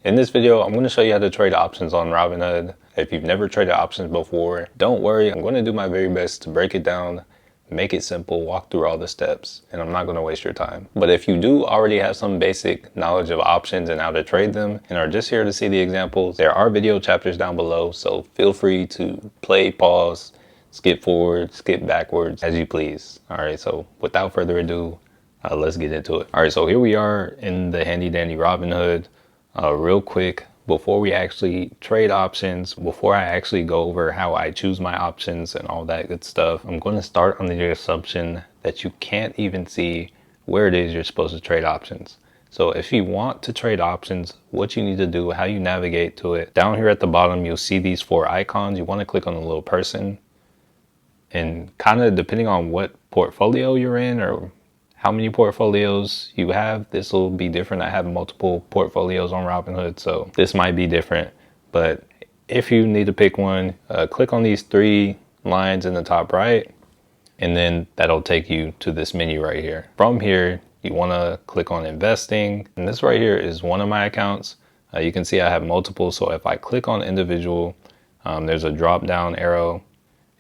In this video, I'm going to show you how to trade options on Robinhood. If you've never traded options before, don't worry. I'm going to do my very best to break it down, make it simple, walk through all the steps, and I'm not going to waste your time. But if you do already have some basic knowledge of options and how to trade them and are just here to see the examples, there are video chapters down below, so feel free to play, pause, skip forward, skip backwards, as you please. All right, so without further ado, let's get into it. All right, so here we are in the handy dandy Robinhood. Real quick, before we actually trade options, before I actually go over how I choose my options and all that good stuff, I'm going to start on the assumption that you can't even see where it is you're supposed to trade options. So if you want to trade options, what you need to do, how you navigate to it, down here at the bottom, you'll see these 4 icons. You want to click on the little person, and kind of depending on what portfolio you're in or how many portfolios you have, this will be different. I have multiple portfolios on Robinhood, so this might be different. But if you need to pick one, click on these 3 lines in the top right, and then that'll take you to this menu right here. From here, you want to click on investing, and this right here is one of my accounts. You can see I have multiple, so if I click on individual, there's a drop down arrow,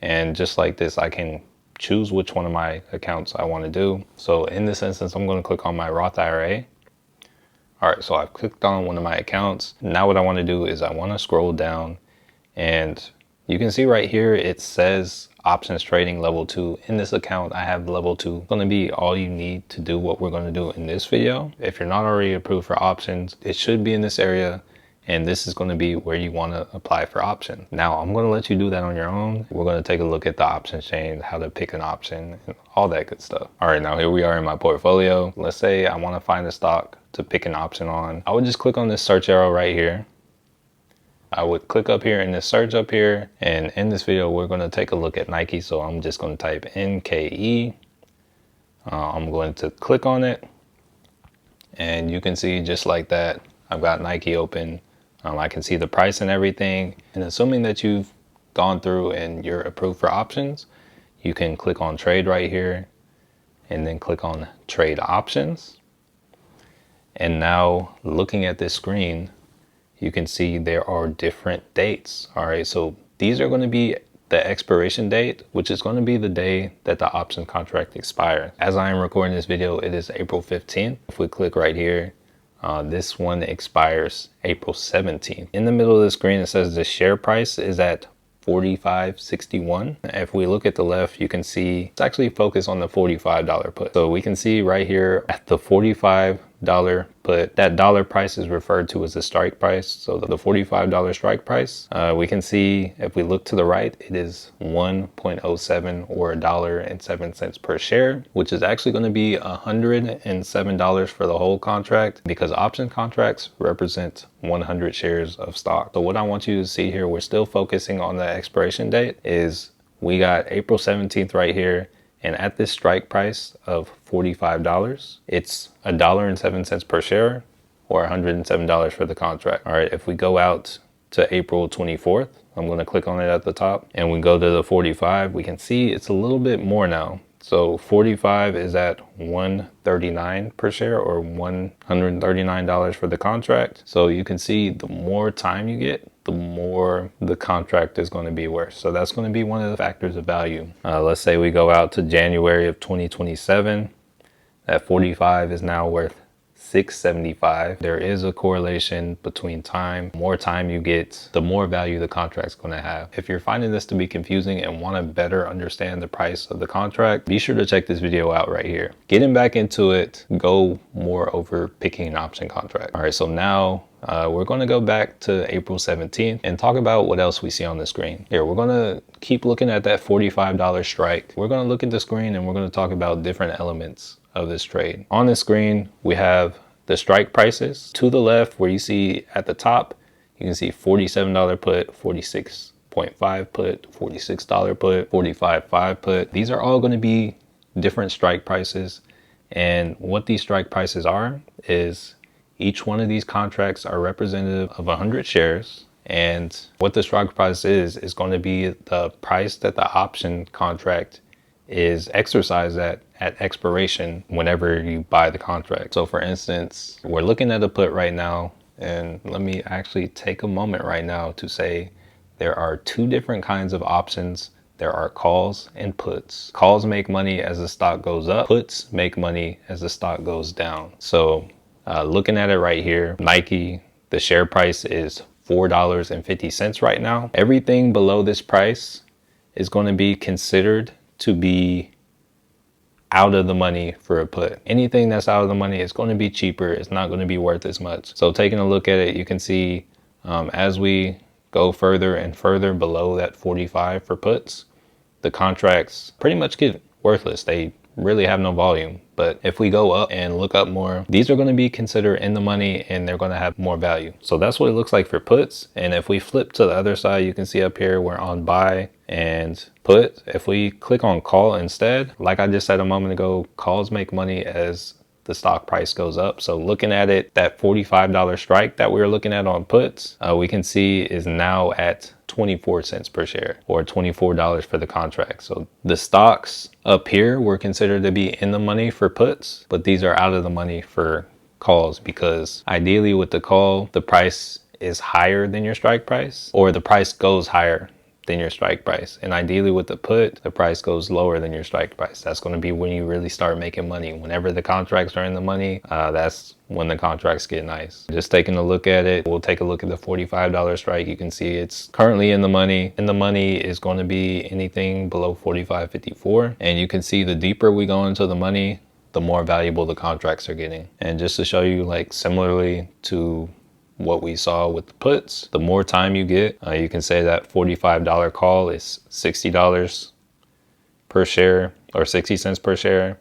and just like this, I can choose which one of my accounts I want to do. So in this instance, I'm going to click on my Roth IRA. All right, so I've clicked on one of my accounts. Now what I want to do is I want to scroll down, and you can see right here it says options trading level 2. In this account, I have level 2. It's going to be all you need to do what we're going to do in this video. If you're not already approved for options, it should be in this area. And this is going to be where you want to apply for options. Now, I'm going to let you do that on your own. We're going to take a look at the options chain, how to pick an option, and all that good stuff. All right, now here we are in my portfolio. Let's say I want to find a stock to pick an option on. I would just click on this search arrow right here. I would click up here in this search up here. And in this video, we're going to take a look at Nike. So I'm just going to type NKE. I'm going to click on it. And you can see just like that, I've got Nike open. I can see the price and everything. And assuming that you've gone through and you're approved for options, you can click on trade right here and then click on trade options. And now looking at this screen, you can see there are different dates. All right, so these are going to be the expiration date, which is going to be the day that the option contract expires. As I am recording this video, it is April 15th. If we click right here, this one expires April 17th. In the middle of the screen, it says the share price is at $45.61. If we look at the left, you can see it's actually focused on the $45 put. So we can see right here at the $45 put, that dollar price is referred to as the strike price. So the $45 strike price, we can see if we look to the right, it is 1.07 or $1.07 per share, which is actually going to be $107 for the whole contract, because option contracts represent 100 shares of stock. So what I want you to see here, we're still focusing on the expiration date, is we got April 17th right here. And at this strike price of $45, it's $1.07 per share, or $107 for the contract. All right, if we go out to April 24th, I'm going to click on it at the top, and we go to the 45, we can see it's a little bit more now. So 45 is at $139 per share, or $139 for the contract. So you can see the more time you get, the more the contract is going to be worth. So that's going to be one of the factors of value. Let's say we go out to January of 2027. That 45 is now worth $675. There is a correlation between time. The more time you get, the more value the contract's going to have. If you're finding this to be confusing and want to better understand the price of the contract, be sure to check this video out right here. Getting back into it, go more over picking an option contract. All right, so now we're going to go back to April 17th and talk about what else we see on the screen. Here, we're going to keep looking at that $45 strike. We're going to look at the screen and we're going to talk about different elements of this trade. On the screen, we have the strike prices. To the left, where you see at the top, you can see $47 put, $46.5 put, $46 put, $45.5 put. These are all going to be different strike prices. And what these strike prices are is each one of these contracts are representative of 100 shares. And what the strike price is going to be the price that the option contract is exercised at expiration whenever you buy the contract. So for instance, we're looking at a put right now. And let me actually take a moment right now to say there are two different kinds of options. There are calls and puts. Calls make money as the stock goes up. Puts make money as the stock goes down. So looking at it right here, Nike, the share price is $4.50 right now. Everything below this price is going to be considered to be out of the money for a put. Anything that's out of the money is going to be cheaper. It's not going to be worth as much. So taking a look at it, you can see as we go further and further below that 45 for puts, the contracts pretty much get worthless. They really have no volume. But if we go up and look up more, these are going to be considered in the money and they're going to have more value. So that's what it looks like for puts. And if we flip to the other side, you can see up here we're on buy and put. If we click on call instead, like I just said a moment ago, calls make money as the stock price goes up. So looking at it, that $45 strike that we were looking at on puts, we can see is now at 24 cents per share, or $24 for the contract. So the stocks up here were considered to be in the money for puts, but these are out of the money for calls, because ideally with the call, the price is higher than your strike price, or the price goes higher than your strike price. And ideally with the put, the price goes lower than your strike price. That's going to be when you really start making money. Whenever the contracts are in the money, that's when the contracts get nice. Just taking a look at it, we'll take a look at the $45 strike. You can see it's currently in the money. In the money is going to be anything below 45.54. And you can see the deeper we go into the money, the more valuable the contracts are getting. And just to show you, like similarly to what we saw with the puts, the more time you get, you can say that $45 call is $60 per share, or 60 cents per share.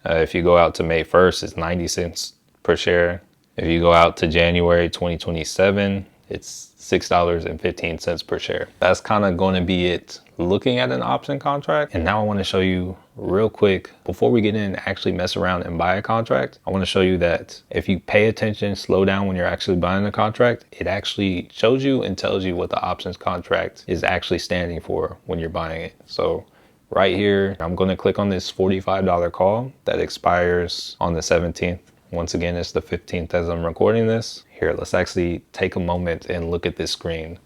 If you go out to May 1st, it's 90 cents per share. If you go out to January 2027, it's $6.15 per share. That's kind of going to be it looking at an option contract. And now I want to show you real quick, before we get in and actually mess around and buy a contract, I want to show you that if you pay attention, slow down when you're actually buying a contract, it actually shows you and tells you what the options contract is actually standing for when you're buying it. So right here, I'm going to click on this $45 call that expires on the 17th. Once again, it's the 15th as I'm recording this. Here, let's actually take a moment and look at this screen.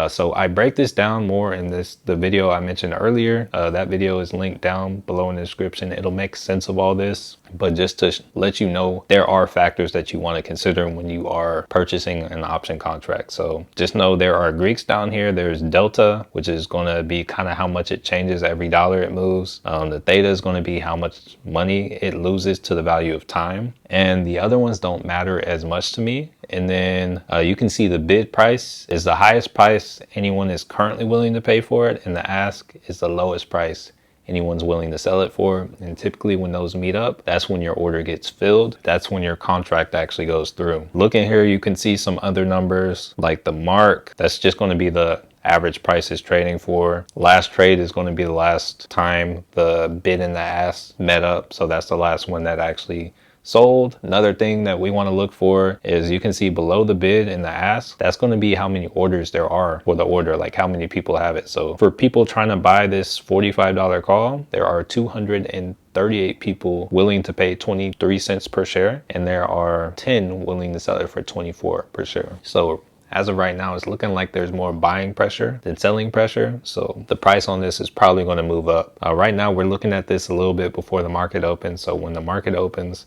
So I break this down more in the video I mentioned earlier. That video is linked down below in the description. It'll make sense of all this. But just to let you know, there are factors that you want to consider when you are purchasing an option contract. So just know there are Greeks down here. There's delta, which is going to be kind of how much it changes every dollar it moves. The theta is going to be how much money it loses to the value of time. And the other ones don't matter as much to me. And then you can see the bid price is the highest price anyone is currently willing to pay for it, and the ask is the lowest price anyone's willing to sell it for. And typically when those meet up, that's when your order gets filled. That's when your contract actually goes through. Looking here, you can see some other numbers like the mark. That's just going to be the average price is trading for. Last trade is going to be the last time the bid and the ask met up. So that's the last one that actually sold. Another thing that we want to look for is you can see below the bid and the ask, that's going to be how many orders there are for the order, like how many people have it. So for people trying to buy this $45 call, there are 238 people willing to pay 23 cents per share, and there are 10 willing to sell it for 24 per share. So as of right now, it's looking like there's more buying pressure than selling pressure. So the price on this is probably going to move up. Right now, we're looking at this a little bit before the market opens. So when the market opens,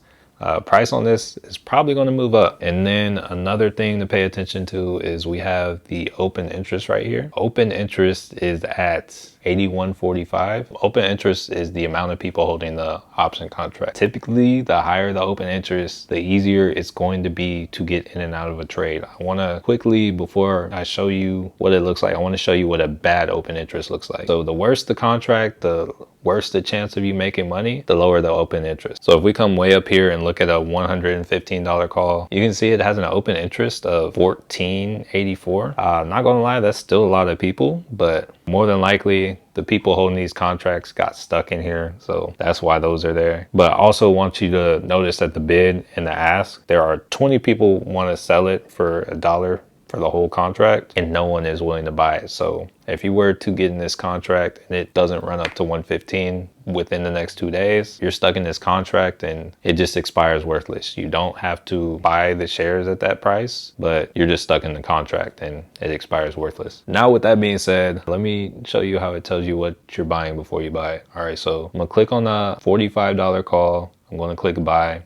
price on this is probably going to move up. And then another thing to pay attention to is we have the open interest right here. Open interest is at 81.45. Open interest is the amount of people holding the option contract. Typically, the higher the open interest, the easier it's going to be to get in and out of a trade. I want to quickly, before I show you what it looks like, I want to show you what a bad open interest looks like. So the worse the contract, the worse the chance of you making money, the lower the open interest. So if we come way up here and look at a $115 call, you can see it has an open interest of 14.84. Not gonna lie, that's still a lot of people, but more than likely the people holding these contracts got stuck in here, so that's why those are there. But I also want you to notice that the bid and the ask, there are 20 people want to sell it for $1 for the whole contract and no one is willing to buy it. So if you were to get in this contract and it doesn't run up to 115 within the next 2 days, you're stuck in this contract and it just expires worthless. You don't have to buy the shares at that price, but you're just stuck in the contract and it expires worthless. Now with that being said, let me show you how it tells you what you're buying before you buy it. All right, so I'm gonna click on the $45 call. I'm gonna click buy.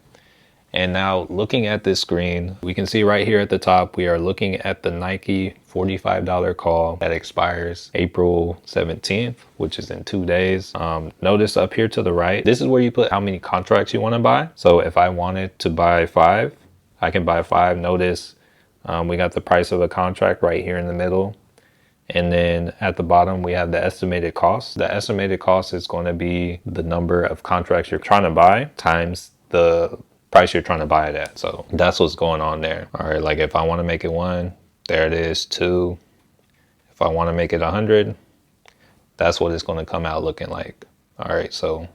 And now looking at this screen, we can see right here at the top, we are looking at the Nike $45 call that expires April 17th, which is in 2 days. Notice up here to the right, this is where you put how many contracts you want to buy. So if I wanted to buy 5, I can buy 5. Notice we got the price of a contract right here in the middle. And then at the bottom, we have the estimated cost. The estimated cost is going to be the number of contracts you're trying to buy times the price you're trying to buy it at. So that's what's going on there. All right, like if I want to make it 1, there it is. 2, if I want to make it 100, that's what it's going to come out looking like. All right, so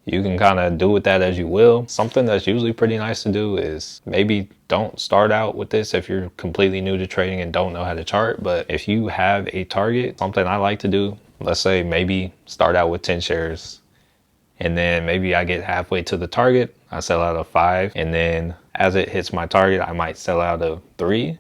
you can kind of do with that as you will. Something that's usually pretty nice to do is maybe don't start out with this if you're completely new to trading and don't know how to chart. But if you have a target, something I like to do, let's say maybe start out with 10 shares. And then maybe I get halfway to the target, I sell out of 5. And then as it hits my target, I might sell out of 3.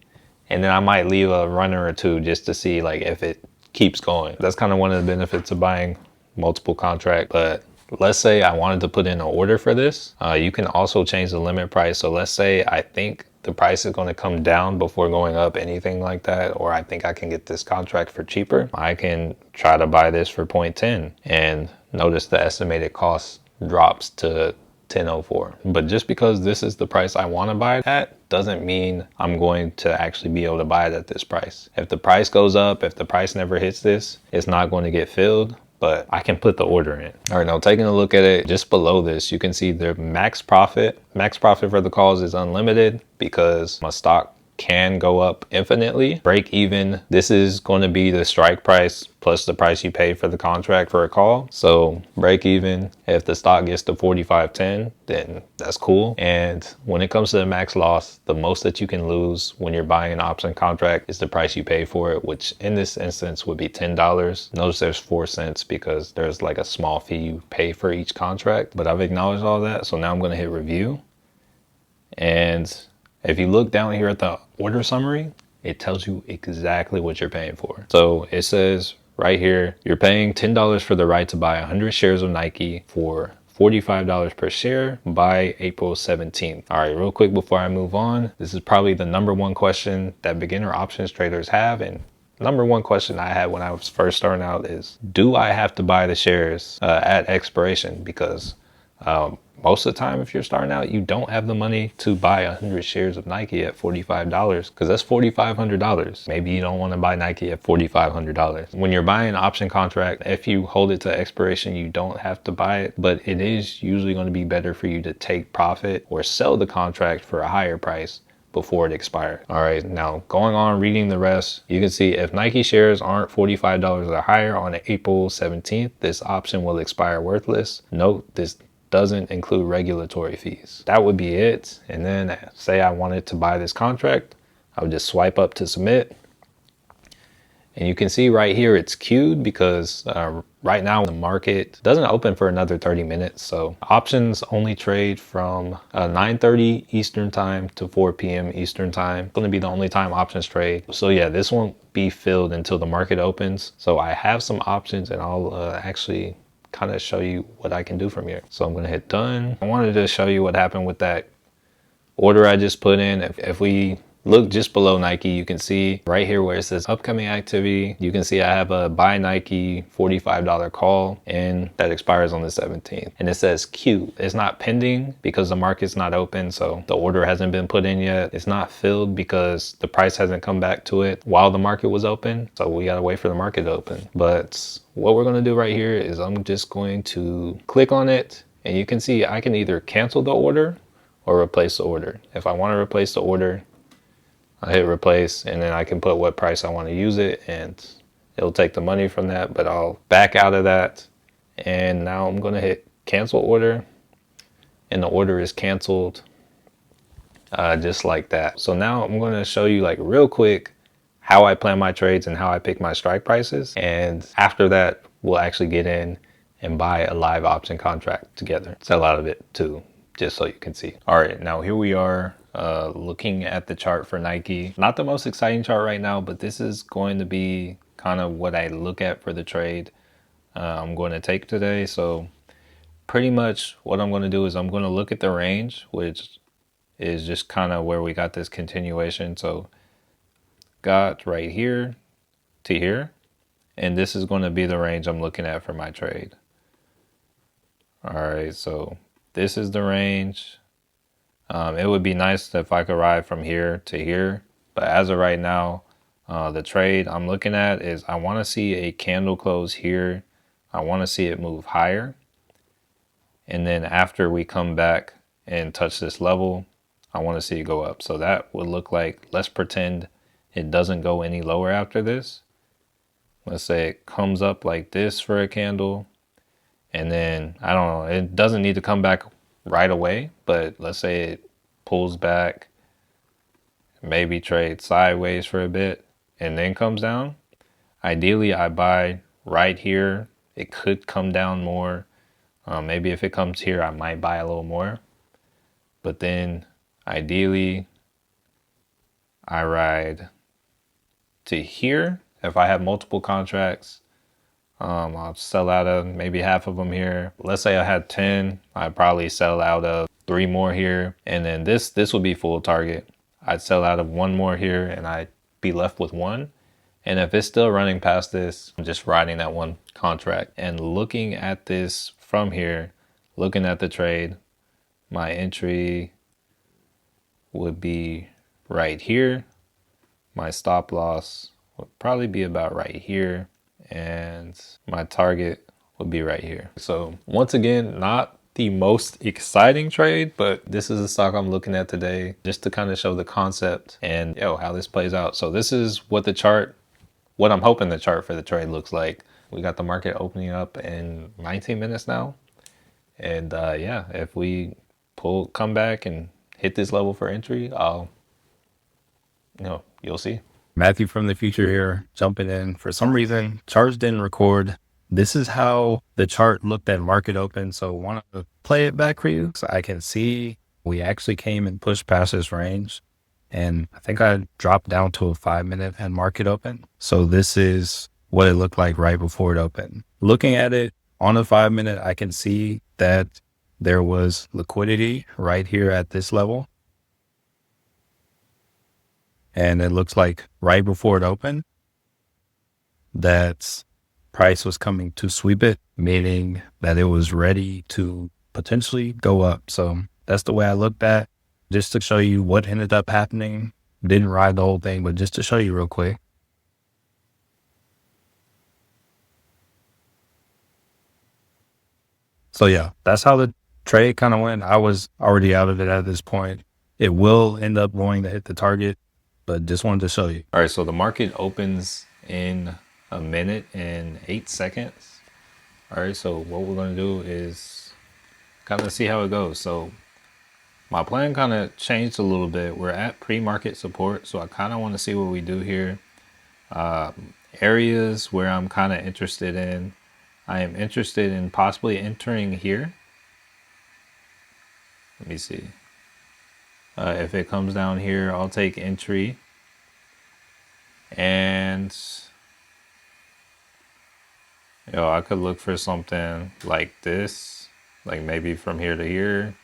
And then I might leave a runner or 2 just to see like if it keeps going. That's kind of one of the benefits of buying multiple contracts. But let's say I wanted to put in an order for this. You can also change the limit price. So let's say I think the price is going to come down before going up, anything like that, or I think I can get this contract for cheaper. I can try to buy this for 0.10 and notice the estimated cost drops to 10.04. But just because this is the price I want to buy it at doesn't mean I'm going to actually be able to buy it at this price. If the price goes up, if the price never hits this, it's not going to get filled, but I can put the order in. All right, now taking a look at it, just below this, you can see the max profit. Max profit for the calls is unlimited because my stock can go up infinitely. Break even, this is going to be the strike price plus the price you pay for the contract for a call. So break even, if the stock gets to 45.10, then that's cool. And when it comes to the max loss, the most that you can lose when you're buying an option contract is the price you pay for it, which in this instance would be $10. Notice there's 4 cents because there's like a small fee you pay for each contract, but I've acknowledged all that. So now I'm going to hit review. And if you look down here at the order summary, it tells you exactly what you're paying for. So it says right here, you're paying $10 for the right to buy 100 shares of Nike for $45 per share by April 17th. All right, real quick before I move on, this is probably the #1 question that beginner options traders have. And #1 question I had when I was first starting out is, do I have to buy the shares at expiration? Because most of the time, if you're starting out, you don't have the money to buy 100 shares of Nike at $45 because that's $4,500. Maybe you don't want to buy Nike at $4,500. When you're buying an option contract, if you hold it to expiration, you don't have to buy it, but it is usually going to be better for you to take profit or sell the contract for a higher price before it expires. All right, now going on reading the rest, you can see if Nike shares aren't $45 or higher on April 17th, this option will expire worthless. Note this doesn't include regulatory fees. That would be it. And then say I wanted to buy this contract, I would just swipe up to submit. And you can see right here it's queued because right now the market doesn't open for another 30 minutes. So options only trade from 9:30 Eastern time to 4 p.m. Eastern time. It's going to be the only time options trade. So yeah, this won't be filled until the market opens. So I have some options and I'll actually kind of show you what I can do from here. So I'm going to hit done. I wanted to show you what happened with that order I just put in. If we look just below Nike, you can see right here where it says upcoming activity. You can see I have a buy Nike $45 call and that expires on the 17th. And it says queue. It's not pending because the market's not open. So the order hasn't been put in yet. It's not filled because the price hasn't come back to it while the market was open. So we got to wait for the market to open. But what we're going to do right here is I'm just going to click on it. And you can see I can either cancel the order or replace the order. If I want to replace the order, I hit replace and then I can put what price I want to use it and it'll take the money from that, but I'll back out of that. And now I'm going to hit cancel order and the order is canceled just like that. So now I'm going to show you like real quick how I plan my trades and how I pick my strike prices. And after that, we'll actually get in and buy a live option contract together. Sell out of it too, just so you can see. All right, now here we are looking at the chart for Nike. Not the most exciting chart right now, but this is going to be kind of what I look at for the trade I'm going to take today. So pretty much what I'm going to do is I'm going to look at the range, which is just kind of where we got this continuation. So got right here to here, and this is going to be the range I'm looking at for my trade. All right, so this is the range. It would be nice if I could ride from here to here, but as of right now, the trade I'm looking at is I want to see a candle close here. I want to see it move higher. And then after we come back and touch this level, I want to see it go up. So that would look like, let's pretend it doesn't go any lower after this. Let's say it comes up like this for a candle. And then, I don't know, it doesn't need to come back right away, but let's say it pulls back, maybe trades sideways for a bit, and then comes down. Ideally, I buy right here. It could come down more. Maybe if it comes here, I might buy a little more. But then ideally, I ride to here. If I have multiple contracts, I'll sell out of maybe half of them here. Let's say I had 10, I'd probably sell out of 3 more here. And then this would be full target. I'd sell out of 1 more here and I'd be left with 1. And if it's still running past this, I'm just riding that 1 contract and looking at this from here, looking at the trade. My entry would be right here. My stop loss would probably be about right here. And my target would be right here. So once again, not the most exciting trade, but this is a stock I'm looking at today just to kind of show the concept and how this plays out. So this is what the chart, what I'm hoping the chart for the trade looks like. We got the market opening up in 19 minutes now. And yeah, if we come back and hit this level for entry, you'll see. Matthew from the future here, jumping in. For some reason, charts didn't record. This is how the chart looked at market open. So I want to play it back for you so I can see we actually came and pushed past this range. And I think I dropped down to a 5-minute and market open. So this is what it looked like right before it opened. Looking at it on a 5-minute, I can see that there was liquidity right here at this level. And it looks like right before it opened, that price was coming to sweep it, meaning that it was ready to potentially go up. So that's the way I looked at, just to show you what ended up happening. Didn't ride the whole thing, but just to show you real quick. So yeah, that's how the trade kind of went. I was already out of it at this point. It will end up going to hit the target, but just wanted to show you. All right, so the market opens in 1 minute and 8 seconds. All right, so what we're gonna do is kind of see how it goes. So my plan kind of changed a little bit. We're at pre-market support, so I kind of want to see what we do here. Areas where I'm kind of interested in. I am interested in possibly entering here. Let me see. If it comes down here, I'll take entry. And I could look for something like this, like maybe from here to here,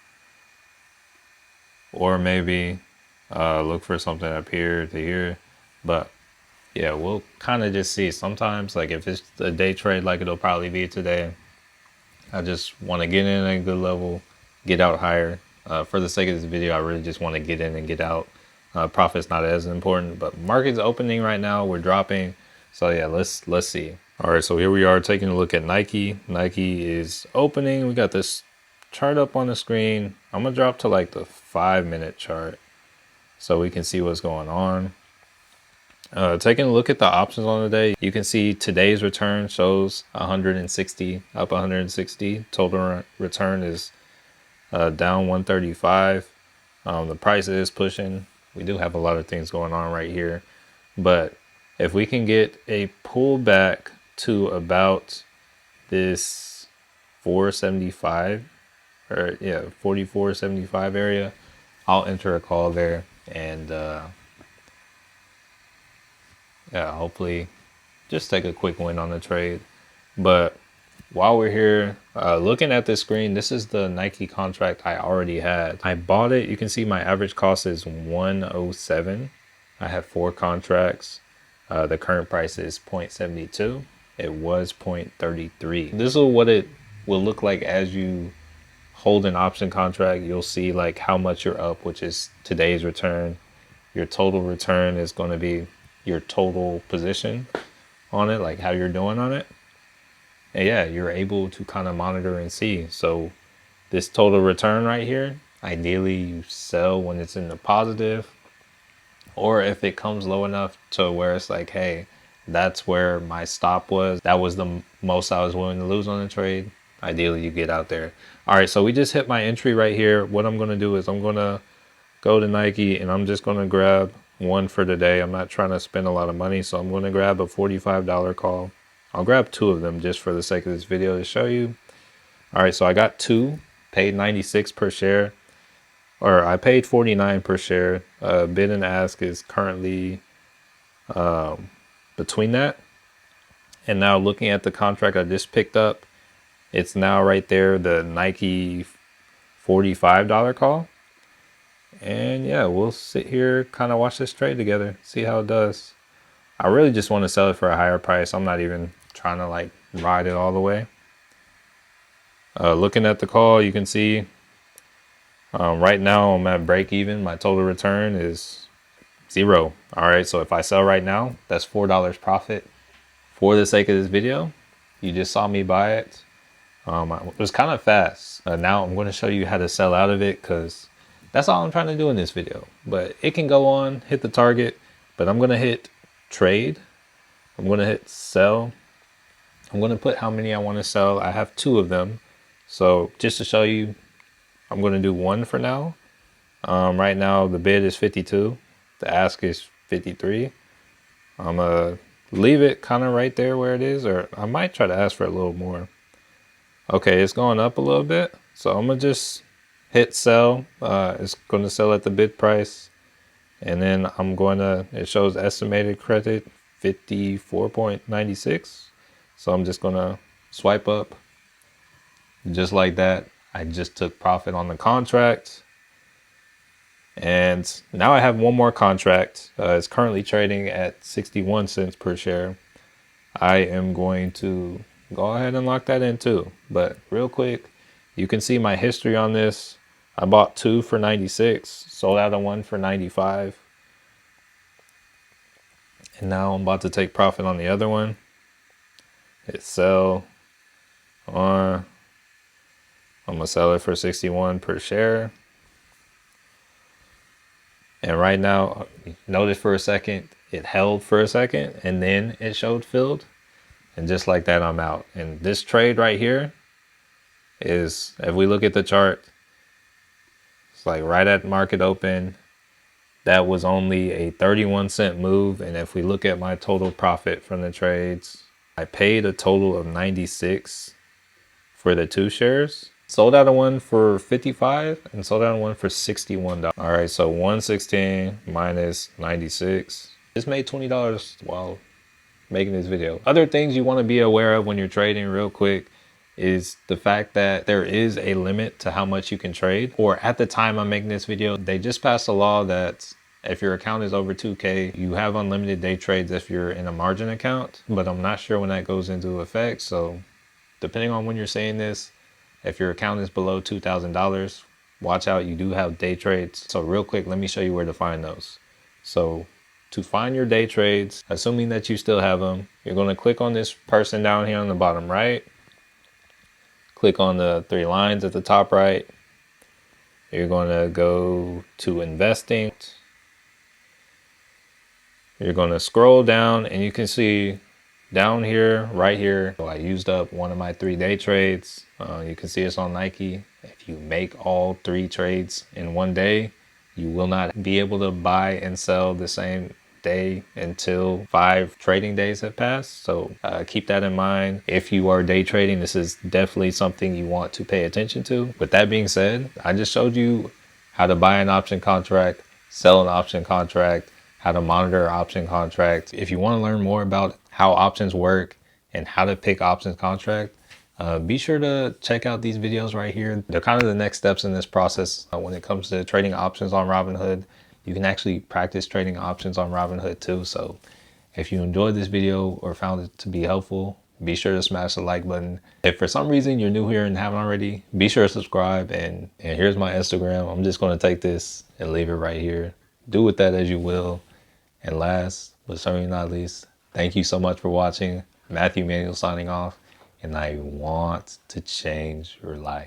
or maybe look for something up here to here. But yeah, we'll kind of just see. Sometimes, like if it's a day trade like it'll probably be today, I just want to get in at a good level, get out higher. For the sake of this video, I really just want to get in and get out. Profit's not as important, but market's opening right now. We're dropping. So yeah, let's see. All right, so here we are taking a look at Nike. Nike is opening. We got this chart up on the screen. I'm gonna drop to like the 5-minute chart so we can see what's going on. Taking a look at the options on the day, you can see today's return shows 160, up 160. Total return is down 135. The price is pushing. We do have a lot of things going on right here, but If we can get a pullback to about this 475 or yeah 44.75 area, I'll enter a call there and yeah, hopefully just take a quick win on the trade. But while we're here looking at this screen, this is the Nike contract I already had. I bought it. You can see my average cost is 107. I have 4 contracts. The current price is 0.72. It was 0.33. This is what it will look like as you hold an option contract. You'll see like how much you're up, which is today's return. Your total return is going to be your total position on it, like how you're doing on it. And yeah, you're able to kind of monitor and see. So this total return right here, ideally you sell when it's in the positive, or if it comes low enough to where it's like, hey, that's where my stop was. That was the most I was willing to lose on the trade. Ideally you get out there. All right, so we just hit my entry right here. What I'm going to do is I'm going to go to Nike and I'm just going to grab one for today. I'm not trying to spend a lot of money, so I'm going to grab a $45 call. I'll grab 2 of them just for the sake of this video to show you. All right, so I got 2, paid 96 per share, or I paid 49 per share. Bid and ask is currently between that. And now looking at the contract I just picked up, it's now right there, the Nike $45 call. And yeah, we'll sit here, kind of watch this trade together, see how it does. I really just want to sell it for a higher price. I'm not even trying to like ride it all the way. Looking at the call, you can see right now I'm at break even. My total return is 0. All right, so if I sell right now, that's $4 profit. For the sake of this video, you just saw me buy it. It was kind of fast. Now I'm going to show you how to sell out of it, because that's all I'm trying to do in this video. But it can go on, hit the target, but I'm going to hit trade. I'm going to hit sell. I'm going to put how many I want to sell. I have 2 of them. So just to show you, I'm going to do 1 for now. Right now the bid is 52. The ask is 53. I'm going to leave it kind of right there where it is, or I might try to ask for a little more. Okay, it's going up a little bit. So I'm going to just hit sell. It's going to sell at the bid price. And then I'm going to, it shows estimated credit 54.96. So I'm just going to swipe up just like that. I just took profit on the contract. And now I have one more contract. It's currently trading at 61 cents per share. I am going to go ahead and lock that in too. But real quick, you can see my history on this. I bought 2 for 96, sold out of 1 for 95. And now I'm about to take profit on the other one. Hit sell on. I'm going to sell it for 61 per share. And right now, notice for a second, it held for a second and then it showed filled. And just like that, I'm out. And this trade right here is, if we look at the chart, it's like right at market open. That was only a 31-cent move. And if we look at my total profit from the trades, I paid a total of 96 for the 2 shares. Sold out of 1 for 55 and sold out of 1 for $61. All right, so 116 minus 96. Just made $20 while making this video. Other things you want to be aware of when you're trading real quick is the fact that there is a limit to how much you can trade. Or at the time I'm making this video, they just passed a law that if your account is over 2K, you have unlimited day trades if you're in a margin account. But I'm not sure when that goes into effect. So depending on when you're saying this, if your account is below $2,000, watch out, you do have day trades. So real quick, let me show you where to find those. So to find your day trades, assuming that you still have them, you're going to click on this person down here on the bottom right. Click on the 3 lines at the top right. You're going to go to investing. You're going to scroll down and you can see down here, right here, so I used up one of my 3 day trades. You can see it's on Nike. If you make all 3 trades in one day, you will not be able to buy and sell the same stay until 5 trading days have passed. So keep that in mind. If you are day trading, this is definitely something you want to pay attention to. With that being said, I just showed you how to buy an option contract, sell an option contract, how to monitor an option contract. If you want to learn more about how options work and how to pick options contract, be sure to check out these videos right here. They're kind of the next steps in this process. When it comes to trading options on Robinhood, you can actually practice trading options on Robinhood too. So if you enjoyed this video or found it to be helpful, be sure to smash the like button. If for some reason you're new here and haven't already, be sure to subscribe. And here's my Instagram. I'm just going to take this and leave it right here. Do with that as you will. And last, but certainly not least, thank you so much for watching. Manuel signing off. And I want to change your life.